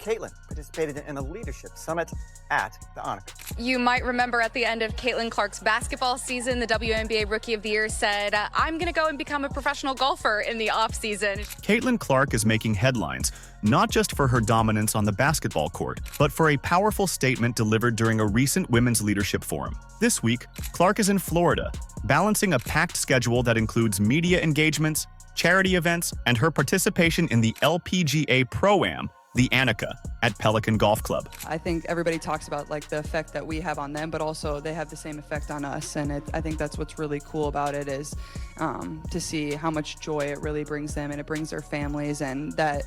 Caitlin participated in a leadership summit at the Honor. You might remember at the end of Caitlin Clark's basketball season, the WNBA Rookie of the Year said, I'm going to go and become a professional golfer in the offseason. Caitlin Clark is making headlines, not just for her dominance on the basketball court, but for a powerful statement delivered during a recent women's leadership forum. This week, Clark is in Florida, balancing a packed schedule that includes media engagements, charity events, and her participation in the LPGA Pro-Am, the Annika, at Pelican Golf Club. I think everybody talks about like the effect that we have on them, but also they have the same effect on us. And I think that's what's really cool about it is to see how much joy it really brings them, and it brings their families, and that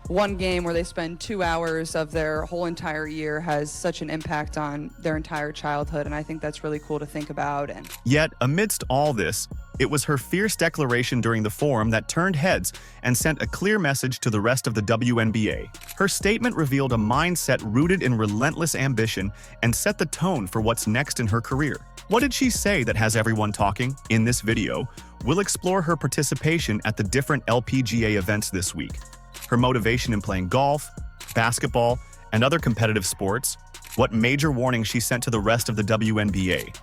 one game where they spend 2 hours of their whole entire year has such an impact on their entire childhood. And I think that's really cool to think about. And yet, amidst all this, it was her fierce declaration during the forum that turned heads and sent a clear message to the rest of the WNBA. Her statement revealed a mindset rooted in relentless ambition and set the tone for what's next in her career. What did she say that has everyone talking? In this video, we'll explore her participation at the different LPGA events this week, her motivation in playing golf, basketball, and other competitive sports, what major warnings she sent to the rest of the WNBA,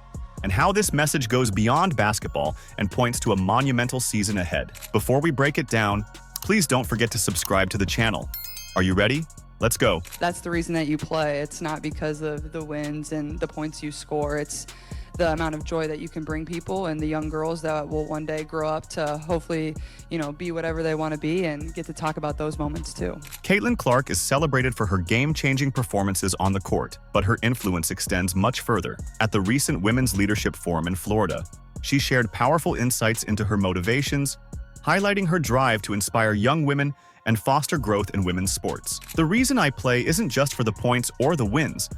and how this message goes beyond basketball and points to a monumental season ahead. Before we break it down, please don't forget to subscribe to the channel. Are you ready? Let's go. that's the reason that you play. It's not because of the wins and the points you score. It's the amount of joy that you can bring people and the young girls that will one day grow up to hopefully, be whatever they want to be, and get to talk about those moments too. Caitlin Clark is celebrated for her game-changing performances on the court, but her influence extends much further. At the recent Women's Leadership Forum in Florida, she shared powerful insights into her motivations, highlighting her drive to inspire young women and foster growth in women's sports. The reason I play isn't just for the points or the wins.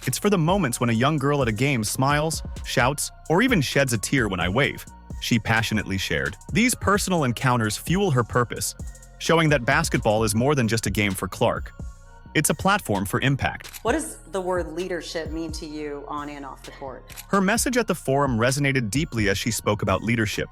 It's for the moments when a young girl at a game smiles, shouts, or even sheds a tear when I wave, she passionately shared. These personal encounters fuel her purpose, showing that basketball is more than just a game for Clark. It's a platform for impact. What does the word leadership mean to you on and off the court? Her message at the forum resonated deeply as she spoke about leadership,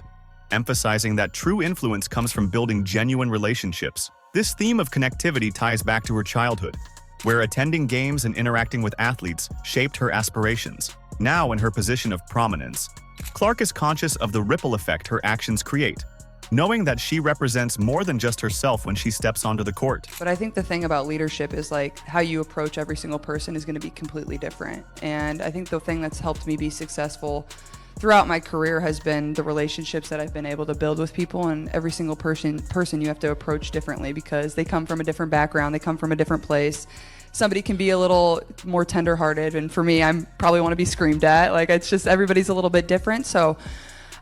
emphasizing that true influence comes from building genuine relationships. This theme of connectivity ties back to her childhood, where attending games and interacting with athletes shaped her aspirations. Now in her position of prominence, Clark is conscious of the ripple effect her actions create, knowing that she represents more than just herself when she steps onto the court. But I think the thing about leadership is like how you approach every single person is going to be completely different. And I think the thing that's helped me be successful throughout my career has been the relationships that I've been able to build with people. And every single person you have to approach differently because they come from a different background, they come from a different place. Somebody can be a little more tenderhearted, and for me, I'm probably want to be screamed at. Like, it's just everybody's a little bit different. So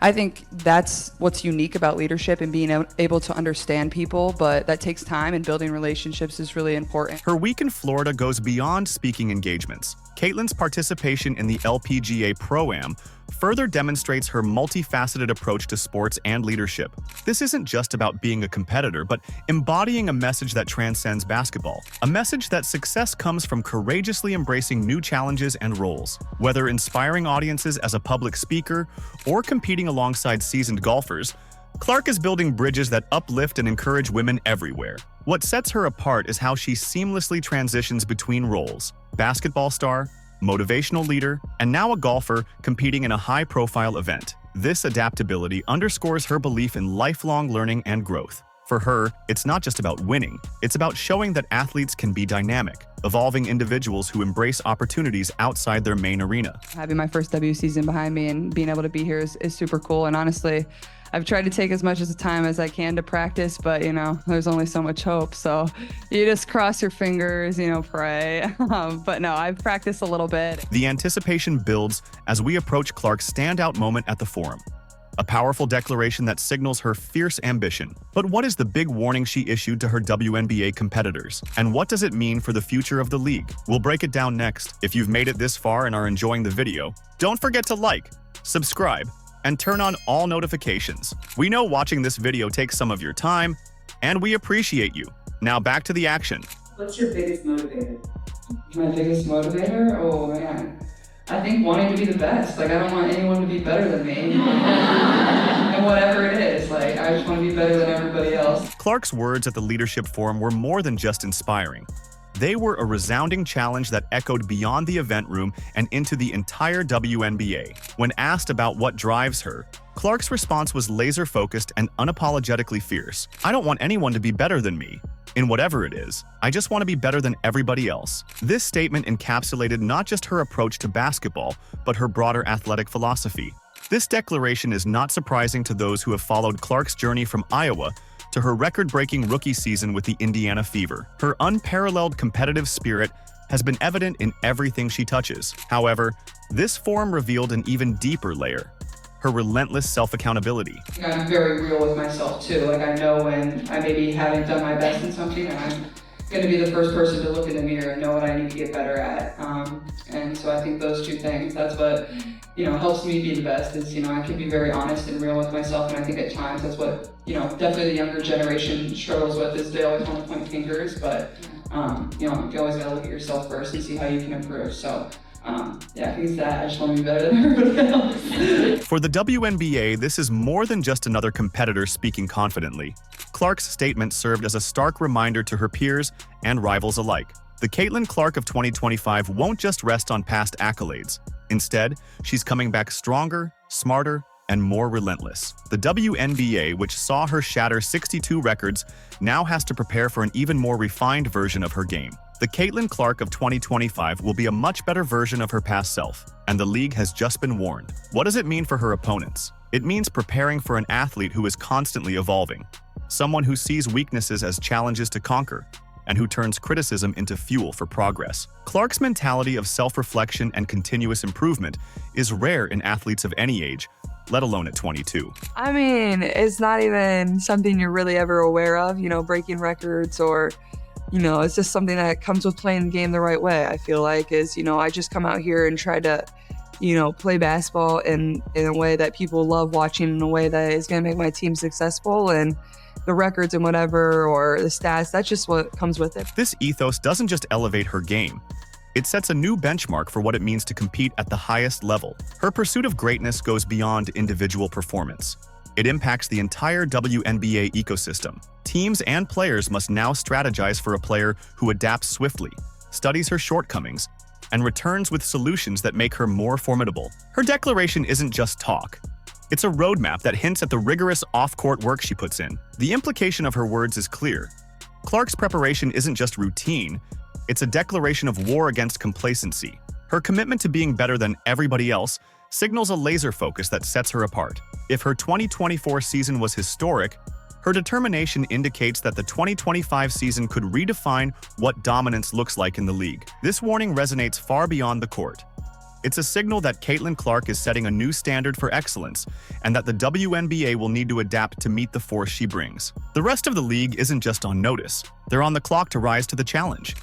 I think that's what's unique about leadership and being able to understand people, but that takes time, and building relationships is really important. Her week in Florida goes beyond speaking engagements. Caitlin's participation in the LPGA Pro-Am further demonstrates her multifaceted approach to sports and leadership. This isn't just about being a competitor, but embodying a message that transcends basketball. A message that success comes from courageously embracing new challenges and roles. Whether inspiring audiences as a public speaker or competing alongside seasoned golfers, Clark is building bridges that uplift and encourage women everywhere. What sets her apart is how she seamlessly transitions between roles: basketball star, motivational leader, and now a golfer competing in a high-profile event. This adaptability underscores her belief in lifelong learning and growth. For her, it's not just about winning, it's about showing that athletes can be dynamic, evolving individuals who embrace opportunities outside their main arena. Having my first W season behind me and being able to be here is super cool. And honestly, I've tried to take as much of the time as I can to practice, but there's only so much hope. So you just cross your fingers, pray. But no, I've practiced a little bit. The anticipation builds as we approach Clark's standout moment at the forum. A powerful declaration that signals her fierce ambition. But what is the big warning she issued to her WNBA competitors? And what does it mean for the future of the league? We'll break it down next. If you've made it this far and are enjoying the video, don't forget to like, subscribe, and turn on all notifications. We know watching this video takes some of your time, and we appreciate you. Now back to the action. What's your biggest motivator? My biggest motivator? Oh man. I think wanting to be the best. Like, I don't want anyone to be better than me. And whatever it is, like, I just want to be better than everybody else. Clark's words at the Leadership Forum were more than just inspiring. They were a resounding challenge that echoed beyond the event room and into the entire WNBA. When asked about what drives her, Clark's response was laser-focused and unapologetically fierce. "I don't want anyone to be better than me. In whatever it is, I just want to be better than everybody else." This statement encapsulated not just her approach to basketball, but her broader athletic philosophy. This declaration is not surprising to those who have followed Clark's journey from Iowa to her record-breaking rookie season with the Indiana Fever. Her unparalleled competitive spirit has been evident in everything she touches. However, this forum revealed an even deeper layer: her relentless self-accountability. I'm very real with myself too. Like, I know when I maybe haven't done my best in something, and I'm going to be the first person to look in the mirror and know what I need to get better at. And so I think those two things, that's what, helps me be the best is, I can be very honest and real with myself. And I think at times that's what, definitely the younger generation struggles with, is they always want to point fingers, but, you always got to look at yourself first and see how you can improve. So, I think it's that. I just want to be better than everybody else. For the WNBA, this is more than just another competitor speaking confidently. Clark's statement served as a stark reminder to her peers and rivals alike. The Caitlin Clark of 2025 won't just rest on past accolades. Instead, she's coming back stronger, smarter, and more relentless. The WNBA, which saw her shatter 62 records, now has to prepare for an even more refined version of her game. The Caitlin Clark of 2025 will be a much better version of her past self, and the league has just been warned. What does it mean for her opponents? It means preparing for an athlete who is constantly evolving, someone who sees weaknesses as challenges to conquer, and who turns criticism into fuel for progress. Clark's mentality of self-reflection and continuous improvement is rare in athletes of any age, let alone at 22. I mean, it's not even something you're really ever aware of, breaking records or, it's just something that comes with playing the game the right way. I feel like is, I just come out here and try to, play basketball in a way that people love watching, in a way that is going to make my team successful, and the records and whatever, or the stats, that's just what comes with it. This ethos doesn't just elevate her game. It sets a new benchmark for what it means to compete at the highest level. Her pursuit of greatness goes beyond individual performance. It impacts the entire WNBA ecosystem. Teams and players must now strategize for a player who adapts swiftly, studies her shortcomings, and returns with solutions that make her more formidable. Her declaration isn't just talk. It's a roadmap that hints at the rigorous off-court work she puts in. The implication of her words is clear. Clark's preparation isn't just routine, it's a declaration of war against complacency. Her commitment to being better than everybody else signals a laser focus that sets her apart. If her 2024 season was historic, her determination indicates that the 2025 season could redefine what dominance looks like in the league. This warning resonates far beyond the court. It's a signal that Caitlin Clark is setting a new standard for excellence, and that the WNBA will need to adapt to meet the force she brings. The rest of the league isn't just on notice. They're on the clock to rise to the challenge.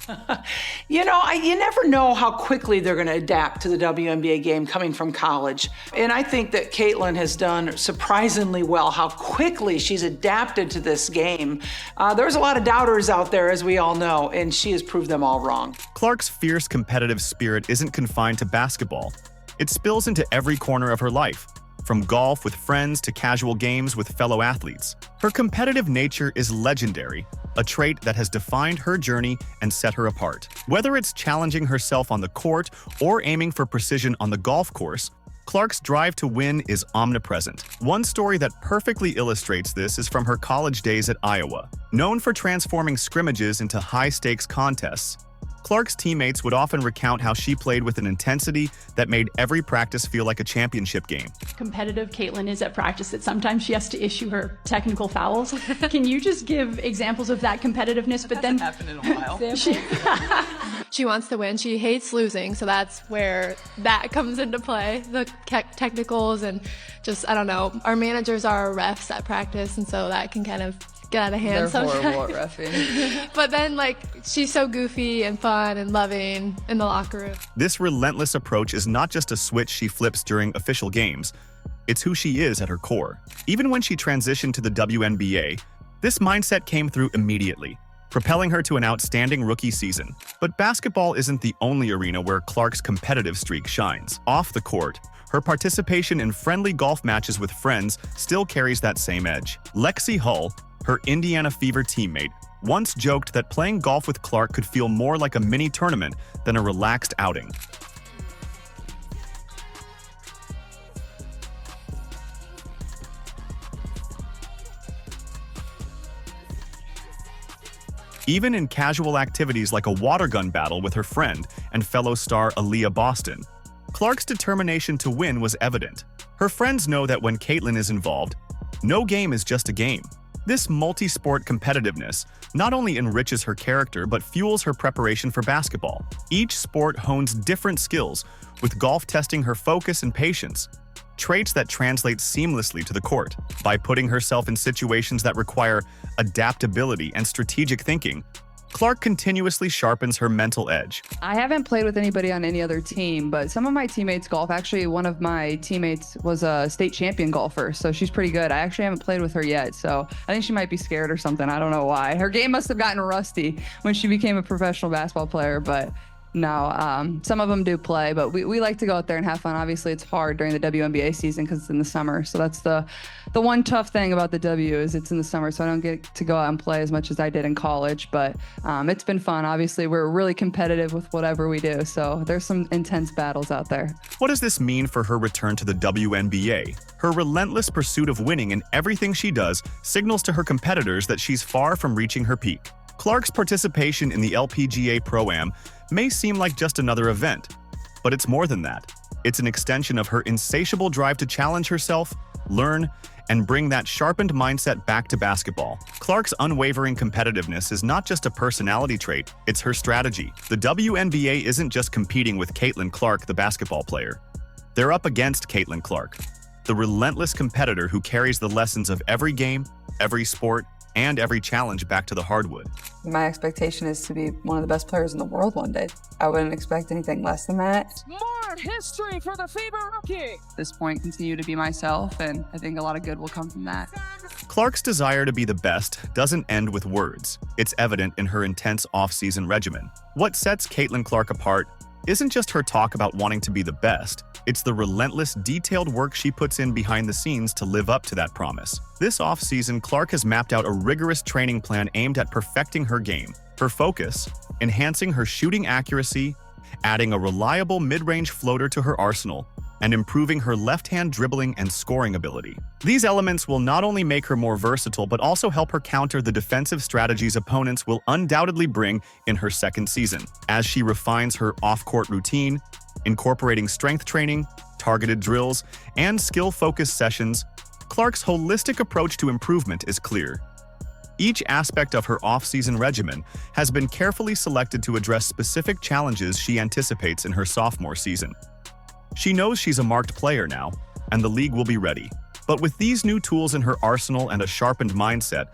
You never know how quickly they're going to adapt to the WNBA game coming from college. And I think that Caitlin has done surprisingly well, how quickly she's adapted to this game. There's a lot of doubters out there, as we all know, and she has proved them all wrong. Clark's fierce competitive spirit isn't confined to basketball. It spills into every corner of her life, from golf with friends to casual games with fellow athletes. Her competitive nature is legendary, a trait that has defined her journey and set her apart. Whether it's challenging herself on the court or aiming for precision on the golf course, Clark's drive to win is omnipresent. One story that perfectly illustrates this is from her college days at Iowa. Known for transforming scrimmages into high-stakes contests, Clark's teammates would often recount how she played with an intensity that made every practice feel like a championship game. Competitive Caitlin is at practice that sometimes she has to issue her technical fouls. Can you just give examples of that competitiveness? But then happened in a while. She wants to win. She hates losing, so that's where that comes into play. The technicals and just, I don't know, our managers are refs at practice, and so that can kind of get out of hand They're sometimes. horrible at reffing. But then, she's so goofy and fun and loving in the locker room. This relentless approach is not just a switch she flips during official games. It's who she is at her core. Even when she transitioned to the WNBA, this mindset came through immediately, propelling her to an outstanding rookie season. But basketball isn't the only arena where Clark's competitive streak shines. Off the court, her participation in friendly golf matches with friends still carries that same edge. Lexi Hull, her Indiana Fever teammate, once joked that playing golf with Clark could feel more like a mini tournament than a relaxed outing. Even in casual activities like a water gun battle with her friend and fellow star Aaliyah Boston, Clark's determination to win was evident. Her friends know that when Caitlin is involved, no game is just a game. This multi-sport competitiveness not only enriches her character but fuels her preparation for basketball. Each sport hones different skills, with golf testing her focus and patience, traits that translate seamlessly to the court. By putting herself in situations that require adaptability and strategic thinking, Clark continuously sharpens her mental edge. I haven't played with anybody on any other team, but some of my teammates golf. Actually, one of my teammates was a state champion golfer, so she's pretty good. I actually haven't played with her yet, so I think she might be scared or something. I don't know why. Her game must have gotten rusty when she became a professional basketball player, but no, some of them do play, but we like to go out there and have fun. Obviously, it's hard during the WNBA season because it's in the summer. So that's the one tough thing about the W is it's in the summer, so I don't get to go out and play as much as I did in college. But it's been fun. Obviously, we're really competitive with whatever we do, so there's some intense battles out there. What does this mean for her return to the WNBA? Her relentless pursuit of winning in everything she does signals to her competitors that she's far from reaching her peak. Clark's participation in the LPGA Pro-Am may seem like just another event, but it's more than that. It's an extension of her insatiable drive to challenge herself, learn, and bring that sharpened mindset back to basketball. Clark's unwavering competitiveness is not just a personality trait, it's her strategy. The WNBA isn't just competing with Caitlin Clark, the basketball player. They're up against Caitlin Clark, the relentless competitor who carries the lessons of every game, every sport, and every challenge back to the hardwood. My expectation is to be one of the best players in the world one day. I wouldn't expect anything less than that. More history for the FIBA rookie. At this point, continue to be myself, and I think a lot of good will come from that. Clark's desire to be the best doesn't end with words. It's evident in her intense off-season regimen. What sets Caitlin Clark apart isn't just her talk about wanting to be the best, it's the relentless, detailed work she puts in behind the scenes to live up to that promise. This off-season, Clark has mapped out a rigorous training plan aimed at perfecting her game. Her focus, enhancing her shooting accuracy, adding a reliable mid-range floater to her arsenal, and improving her left-hand dribbling and scoring ability. These elements will not only make her more versatile but also help her counter the defensive strategies opponents will undoubtedly bring in her second season. As she refines her off-court routine, incorporating strength training, targeted drills, and skill-focused sessions, Clark's holistic approach to improvement is clear. Each aspect of her off-season regimen has been carefully selected to address specific challenges she anticipates in her sophomore season. She knows she's a marked player now, and the league will be ready. But with these new tools in her arsenal and a sharpened mindset,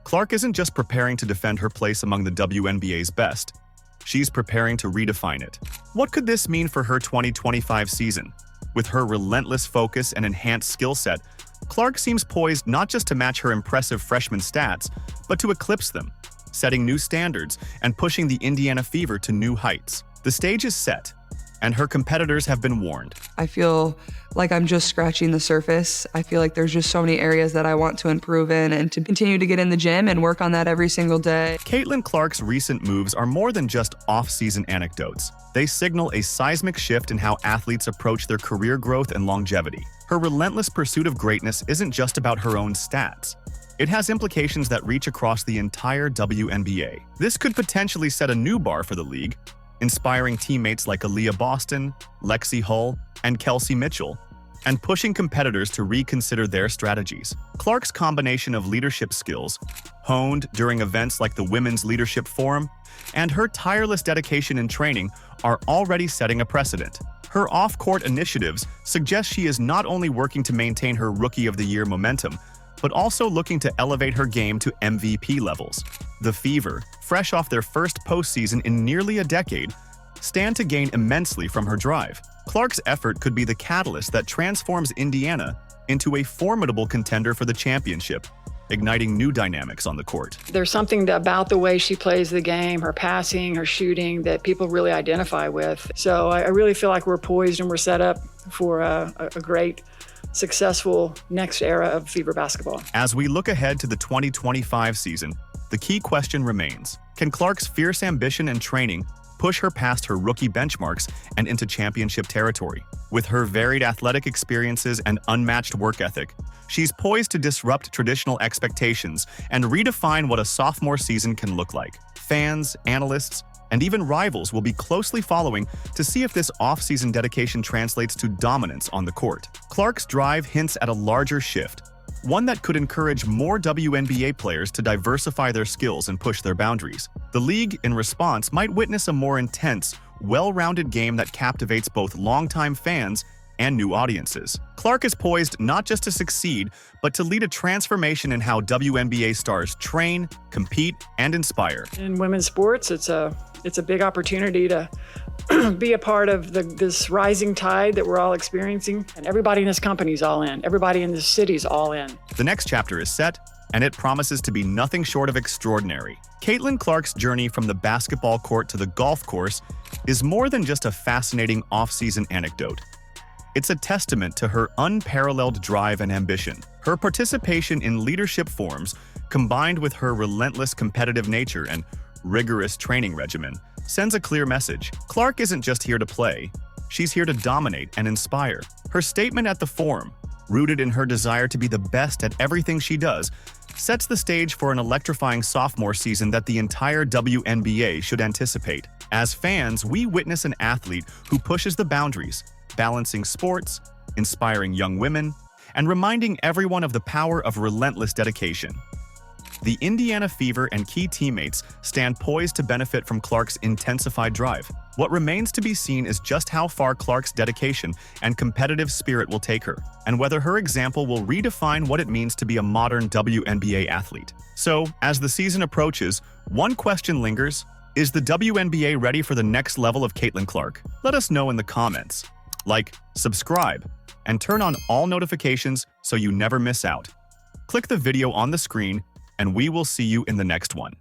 Clark isn't just preparing to defend her place among the WNBA's best. She's preparing to redefine it. What could this mean for her 2025 season? With her relentless focus and enhanced skill set, Clark seems poised not just to match her impressive freshman stats, but to eclipse them, setting new standards and pushing the Indiana Fever to new heights. The stage is set, and her competitors have been warned. I feel like I'm just scratching the surface. I feel like there's just so many areas that I want to improve in and to continue to get in the gym and work on that every single day. Caitlin Clark's recent moves are more than just off-season anecdotes. They signal a seismic shift in how athletes approach their career growth and longevity. Her relentless pursuit of greatness isn't just about her own stats. It has implications that reach across the entire WNBA. This could potentially set a new bar for the league, inspiring teammates like Aaliyah Boston, Lexi Hull, and Kelsey Mitchell, and pushing competitors to reconsider their strategies. Clark's combination of leadership skills, honed during events like the Women's Leadership Forum, and her tireless dedication and training are already setting a precedent. Her off-court initiatives suggest she is not only working to maintain her Rookie of the Year momentum, but also looking to elevate her game to MVP levels. The Fever, fresh off their first postseason in nearly a decade, stand to gain immensely from her drive. Clark's effort could be the catalyst that transforms Indiana into a formidable contender for the championship, igniting new dynamics on the court. There's something about the way she plays the game, her passing, her shooting, that people really identify with. So I really feel like we're poised and we're set up for a great, successful next era of Fever basketball. As we look ahead to the 2025 season, the key question remains: can Clark's fierce ambition and training push her past her rookie benchmarks and into championship territory? With her varied athletic experiences and unmatched work ethic, she's poised to disrupt traditional expectations and redefine what a sophomore season can look like. Fans, analysts, and even rivals will be closely following to see if this off-season dedication translates to dominance on the court. Clark's drive hints at a larger shift, one that could encourage more WNBA players to diversify their skills and push their boundaries. The league, in response, might witness a more intense, well-rounded game that captivates both longtime fans and new audiences. Clark is poised not just to succeed, but to lead a transformation in how WNBA stars train, compete, and inspire. In women's sports, it's a big opportunity to be a part of this rising tide that we're all experiencing. And everybody in this company is all in. Everybody in this city is all in. The next chapter is set, and it promises to be nothing short of extraordinary. Caitlin Clark's journey from the basketball court to the golf course is more than just a fascinating off-season anecdote. It's a testament to her unparalleled drive and ambition. Her participation in leadership forums, combined with her relentless competitive nature and rigorous training regimen, sends a clear message. Clark isn't just here to play, she's here to dominate and inspire. Her statement at the forum, rooted in her desire to be the best at everything she does, sets the stage for an electrifying sophomore season that the entire WNBA should anticipate. As fans, we witness an athlete who pushes the boundaries, balancing sports, inspiring young women, and reminding everyone of the power of relentless dedication. The Indiana Fever and key teammates stand poised to benefit from Clark's intensified drive. What remains to be seen is just how far Clark's dedication and competitive spirit will take her, and whether her example will redefine what it means to be a modern WNBA athlete. So, as the season approaches, one question lingers: is the WNBA ready for the next level of Caitlin Clark? Let us know in the comments. Like, subscribe, and turn on all notifications so you never miss out. Click the video on the screen, and we will see you in the next one.